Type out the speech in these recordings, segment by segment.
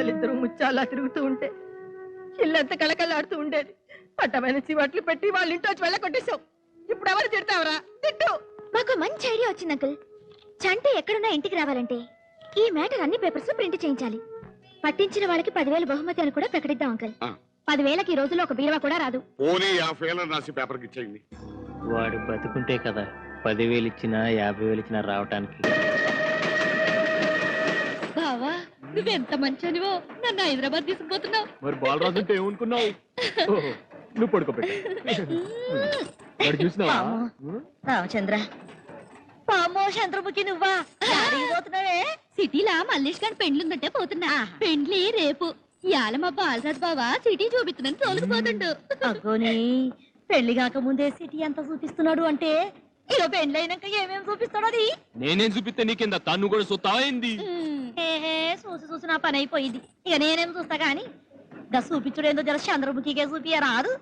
పిల్లలిద్దరూ ముచ్చాలా తిరుగుతూ ఉంటే ఇల్లంతా కళకళలాడుతూ ఉండేది. పట్టమైన చివట్లు పెట్టి వాళ్ళ ఇంట్లో వెళ్ళ కొట్టేశావు. ఇప్పుడు ఎవరు తిడతావరా? తిట్టు. మాకు మంచి ఐడియా వచ్చింది అంకుల్. చంటి ఎక్కడున్నా ఇంటికి రావాలంటే ఈ మ్యాటర్ అన్ని పేపర్స్ ప్రింట్ చేయించాలి. పట్టించిన వాళ్ళకి 10,000 బహుమతి అని కూడా ప్రకటిద్దాం అంకుల్. 10,000కి ఈ రోజుల్లో ఒక బీరువా కూడా రాదు. వాడు బతుకుంటే కదా 10,000 ఇచ్చినా 50,000 ఇచ్చినా రావటానికి. బావా నువ్వెంత మంచివో, నన్ను హైదరాబాద్ తీసుకుపోతున్నావు. మరి బాలరాజు అంటే ఏమనుకున్నావు? నువ్వు పడుకోబెట్టు చూసినావా? రామచంద్ర పామో చంద్రముఖి నువ్వా పోతున్నావే? సిటీలా మల్లేష్ గారి పెండ్లుందంటే పోతున్నా. పెండ్లి రేపు. ఇయాల మా బాలరాజు బావా సిటీ చూపిస్తున్నాను తోలుకుపోతుండు. అగ్గోని పెళ్లి కాక ముందే సిటీ అంత చూపిస్తున్నాడు అంటే ఇక పెండ్లి అయినాక ఏమేమి చూపిస్తాడు? అది నేనేం చూపిస్తే నీకేందా? తను కూడా చూస్తావైంది. చూసి చూసి నా పని అయిపోయింది. ఇక నేనేం చూస్తా గాని గా చూపించుడేందో జర చంద్రముఖికే చూపియ రాదు.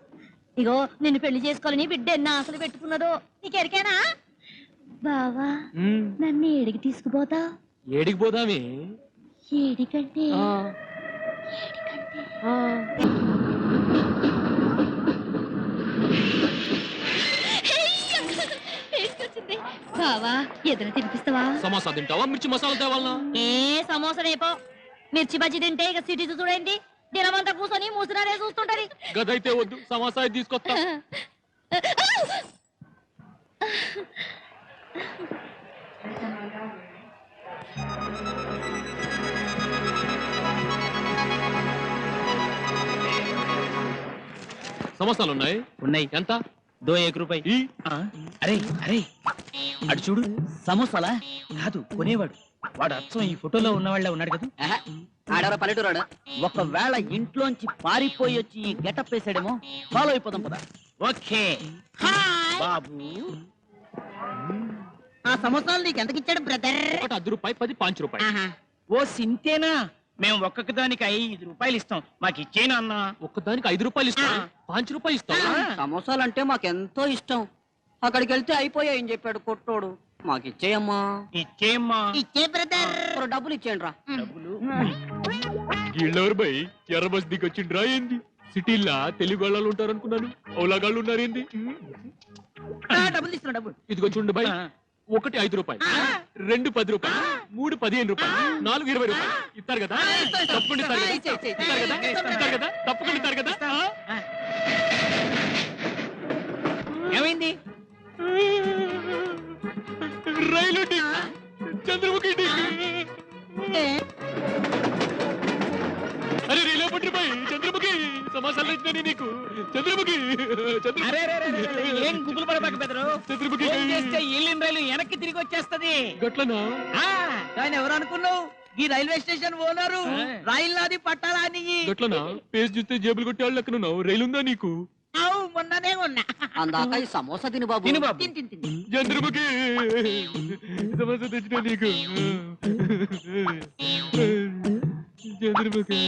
ఇగో నిన్ను పెళ్లి చేసుకోవాలని బిడ్డ ఎన్న ఆశలు పెట్టుకున్నదో నీకెరికేనా? బావా నన్ను ఏడికి తీసుకుపోతా? ఏడికి పోదామే? ఏడికంటే బావా ఎదురు తినిపిస్తావా? సమోసా తింటావా? మిర్చి మసాలా తేవాలనా? సమోసా రేపో. మిర్చి బజ్జి తింటే ఇక సిటీ చూడండి దినమంతా కూర్చొని మూసినారే చూస్తుంటది. గదైతే వద్దు, సమోసా తీసుకొస్తా. సమోసాలు ఉన్నాయి? ఉన్నాయి. ఎంత? 1 రూపాయి. అరే అరే అటు చూడు, సమోసాలా కాదు కొనేవాడు. వాడు అచ్చం ఈ ఫోటోలో ఉన్నవాళ్ళ ఉన్నాడు కదా. ఆడెవరో పల్లెటూరాడు. ఒకవేళ ఇంట్లోంచి పారిపోయి వచ్చి ఈ గెటప్ వేసాడేమో. ఫాలో అయిపోదాం పదా. ఓకే బాబు. ఆ సమోసాలు నీకు ఎంతకిచ్చాడు బ్రదర్? ఒకటి 10 రూపాయి, 10 5 రూపాయలు. ఓ సింతేనా? మేము ఒక్కొక్క దానికి 5 రూపాయలు ఇస్తాం. మాకు ఇచ్చేనా అన్న? ఒక్కదానికి 5 రూపాయలు ఇస్తా. 5 రూపాయలు ఇస్తా. సమోసాలు అంటే మాకెంతో ఇష్టం. అక్కడికి వెళ్తే అయిపోయాయని చెప్పాడు కొట్టోడు. మాకు ఇచ్చేయమ్మా. ఇచ్చేయమ్మా. ఇచ్చే బ్రదర్. డబ్బులు ఇచ్చేయండి రా. డబ్బులు వీళ్ళెవరు బై? ఎర్ర బస్ దిగి వచ్చిండ్రా ఏంది? సిటీలా తెలుగు వాళ్ళు ఉంటారు అనుకున్నాను. ఓలాగాళ్ళు ఉన్నారేంది? డబ్బులు తీసుకున్నా. డబ్బులు ఇదిగో చూడండి బై. 1 5 రూపాయలు, 2 10 రూపాయలు, 3 15 రూపాయలు, 4 20 రూపాయలు ఇస్తారు కదా? తప్పకుండా ఇస్తారు కదా? తప్పకుండా ఇస్తారు కదా? ఏమైంది? రైలు చంద్రముఖి. అరే రైలు పట్టు బాయ్. చంద్రముఖి సమాసాలు ఇచ్చినా నీకు. చంద్రముఖి ఏం గుబులు పడబాక బెదరు. చంద్రముఖి చేస్తే వెళ్ళిన రైలు వెనక్కి తిరిగి వచ్చేస్తది. గట్లనా? ఆయన ఎవరు అనుకున్నావు? ఈ రైల్వే స్టేషన్ ఓనరు. రైల్లాది పట్టాలా అని. గట్లనా? పేజ్ చూస్తే జేబులు కొట్టే వాళ్ళు లెక్కనున్నావు. రైలు ఉందా నీకు? మొన్ననే ఉన్నా. అందాక ఈ సమోసా తిను బాబు. తిను బాబు. చంద్రముఖి సమోసా తెచ్చినా నీకు. చంద్రముఖి.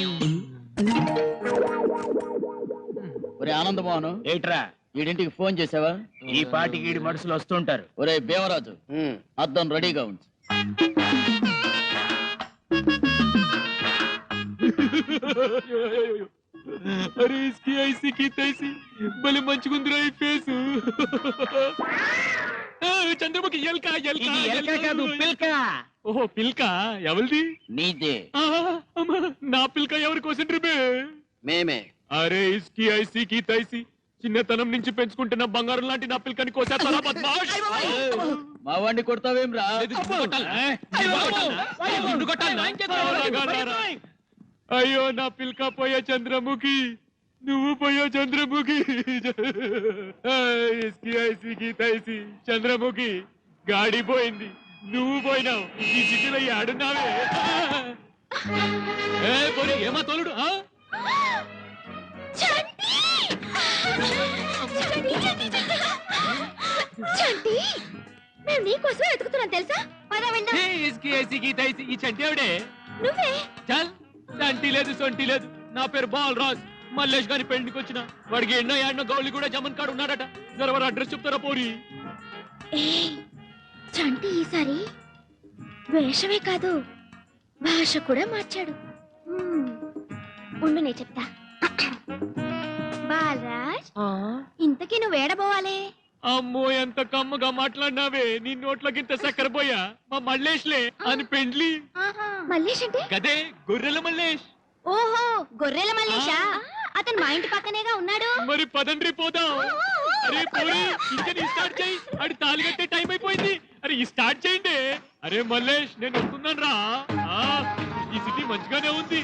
ఒరే ఆనందమోహన్, ఏట్రా వీడింటికి ఫోన్ చేసావా? ఈ పాటికి ఈడి మనుషులు వస్తుంటారు. ఒరే భీమరాజు, అద్దం రెడీగా ఉంది. అరే ఇస్కి ఐసి కి తైసి భలే మంచిగుందిరా ఈ ఫేసు. చంద్రముఖి ఎల్క ఎల్క ఎల్క కాదు పిల్క. ఓహో పిల్క. ఎవరిది? నీదే. నా పిల్క ఎవరి కోసం రిబే? మేమే. అరే ఇస్కి ఐసి కి తైసి చిన్నతనం నుంచి పెంచుకుంటున్న బంగారం లాంటి నా పిల్కని కోసేస్తారా బద్మాష్? మా వాడిని కొడతావేం రా? అయ్యో నా పిల్క పోయా చంద్రముఖి. నువ్వు పోయా చంద్రముఖి. ఇస్కి ఐసి కి తైసి చంద్రముఖి గాడి పోయింది. నువ్వు పోయినావు. ఈ సిటీలో ఆడున్నావే. ఏమా తోలుడు? నీకోసం వెతుకుతున్నాను తెలుసా? ఈ చంటి ఆవిడే. నువ్వే? చల్ చంటి లేదు సొంటి లేదు. నా పేరు బాలరాజ్. మల్లేష్ గారి పెళ్లికి వచ్చిన వాడికి ఎన్నో ఏడనో గౌలి కూడా జమన్ కాడు ఉన్నాడట. జరవర అడ్రస్ చెప్తారా పోరి? చంటి ఈసారి వేషమే కాదు భాష కూడా మార్చాడు. ఉండు నే చెప్తా. బాలరాజ్, ఇంతకీ నువ్వు ఏడబోవాలే? అమ్మో ఎంత కమ్మగా మాట్లాడినావే, నీ నోట్లోకింత చక్కెర పోయా. మా మల్లేష్లే అని పెండ్లి. మల్లేష్ అంటే? గదే గొర్రెల మల్లేష్. ఓహో, గొర్రెల మల్లేషా? అతను మా ఇంటి పక్కనేగా ఉన్నాడు. మరి పదండ్రి పోదాం. అరే పోయి ఇంజన్ స్టార్ట్ చేయి, అడి తాళి కట్టే టైం అయిపోయింది. అరే ఈ స్టార్ట్ చేయండి. అరే మల్లేష్ నేను వస్తున్నాను రా. ఈ సిటీ మంచిగానే ఉంది.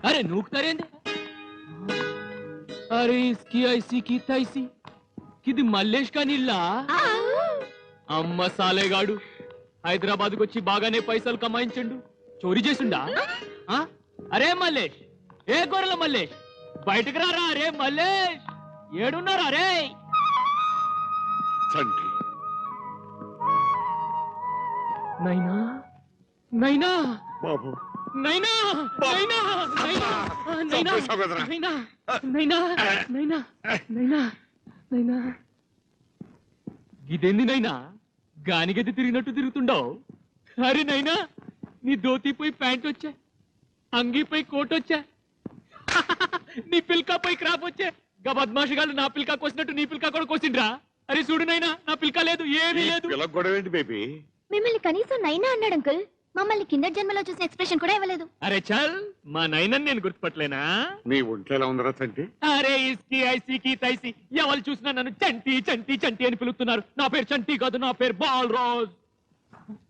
అరే నూకుతారేంది? అరే ఇస్కి ఐసి కి తైసి కిది మల్లేష్ కానిల్లా? అమ్మ సాలేగాడు హైదరాబాద్కి వచ్చి బాగానే పైసలు కమాయించండు. చోరీ చేసిండా? అరే మల్లేష్, ఏ గొర్రెల మల్లేష్ బయటకు రారా. అరే మల్లేష్ ఏడున్నారా? రే చంటి నైనా నైనా బాబు నైనా నైనా నైనా నైనా చంపేశావు కదరా. నైనా నైనా నైనా నైనా నైనా ఇదేంది నైనా గానిగది తిరిగినట్టు తిరుగుతుండవు? అరే నైనా నీ ధోతిపై ప్యాంట్ వచ్చా, అంగీపై కోట్ వచ్చా, నీ పిల్కాపై క్రాప్ వచ్చా. గా బద్మాషగాళ్ళు నా పిల్కా కోసినట్టు నీ పిల్కా కూడా కోసిండ్రా. అరే చూడు నైనా నా పిల్కా లేదు, ఏమీ లేదు. ఇలా గొడవ ఏంటి బేబీ? మిమ్మల్ని కనీసం నైనా అన్నాడు అంకుల్. మమ్మల్ని కింద జన్మలో చూసిన ఎక్స్ప్రెషన్ కూడా ఇవ్వలేదు. అరే చల్, మా నైనని నేను గుర్తుపట్టలేనా? నీ ఒంట్లో ఎలా ఉందరా చంటి? అరే ఇస్కి ఐసీకి తైసి ఎవరు చూసినా నన్ను చంటి చంటి చంటి అని పిలుస్తున్నారు. నా పేరు చంటి కాదు, నా పేరు బాలరాజ్.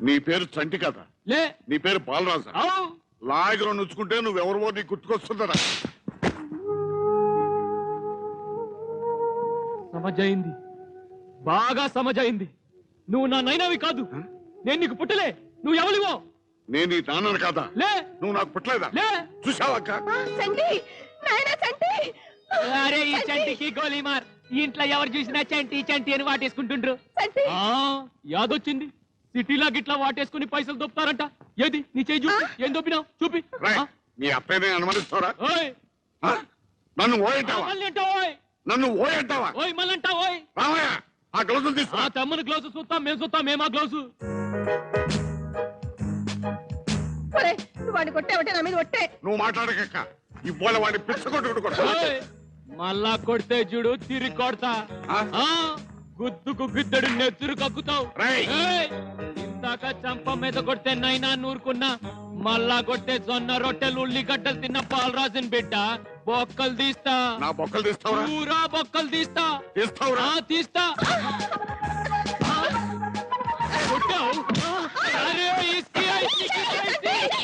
నీ పేరు చంటి కదా, లే నీ పేరు బాలరాజు. అవు లాయకులు నుంచుకుంటే నువ్వెవరివో నీ గుర్తుకొస్తుందరా. సమజైంది, బాగా సమజైంది. నువ్వు నా నైనవి కాదు, నేను నీకు పుట్టలే. నువ్వు ఎవరివో? నేను నీ నాన్నను కాదా? లే నువ్వు నాకు పుట్టలేదా? లే. చూసావక్క? చంటి, నాయనా చంటి. అరే ఈ చంటికి గోలీ మార్. ఈ ఇంట్లో ఎవరు చూసినా చంటి చంటి అని వాటేసుకుంటుండ్రు. చంటి. యాదొచ్చింది, సిటీలా గిట్లా వాటేసుకుని పైసలు దొప్పుతారంట. ఏది నీ చేయి చూపి, ఏం దొప్పినావు చూపి. రేయ్, నీ అత్తయ్యని అనుమానిస్తావరా? ఓయ్ ఆ? నన్ను ఓయంటావా? మళ్ళీ అంటావు ఓయ్. నన్ను ఓయంటావా? ఓయ్ మళ్ళీ అంటావు ఓయ్. రామయ్య, ఆ గ్లౌజులు తీసుకురా. తమ్ముని గ్లౌజ్ చూస్తాం, మేము చూస్తాం, మేమా గ్లౌజ్. ఒరేయ్, నువ్వు వాడిని కొట్టావంటే నా మీద ఒట్టే. నువ్వు మాట్లాడకక్క, ఇవాళ వాడిని పిచ్చ కొట్టుకుంటూ ఓయ్, మళ్ళా కొడితే చూడు తిరిగి కొడతా. గుద్దుకు గుద్దడు నెత్తురు కక్కుతావు. రేయ్. ఏయ్, ఇందాక చంప మీద కొడితే నైనా నూరుకున్నా, మళ్ళా కొడితే జొన్న రొట్టెలు ఉల్లిగడ్డలు తిన్న బాలరాజుని బిడ్డ బొక్కలు తీస్తా. నా బొక్కలు తీస్తావురా? పూరా బొక్కలు తీస్తా. తీస్తావురా? తీస్తా. కొట్టావు? అరే ఇస్కి ఐసీకి తైసి.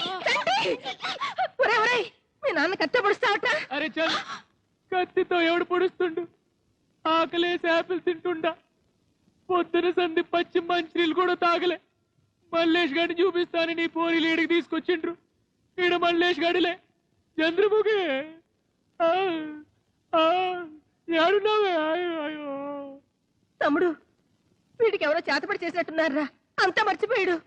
ఒరేయ్, మీ నాన్న కట్టపడుస్తావట. అరే చల్, కత్తితో ఎవడు పొడుస్తుండు? ఆకలేసి యాపిల్ తింటుండా. పొద్దున సంధి పచ్చి మంచినీళ్ళు కూడా తాగలే. మల్లేష్ గారిని చూపిస్తాను నీ పోరీలు ఈడికి తీసుకొచ్చిండ్రు. ఈడ మల్లేష్ గాడిలే, చంద్రముఖి. ఏడున్నావే? తమ్ముడు, వీడికి ఎవరో చేతపడి చేసినట్టున్నారా? అంతా మర్చిపోయాడు.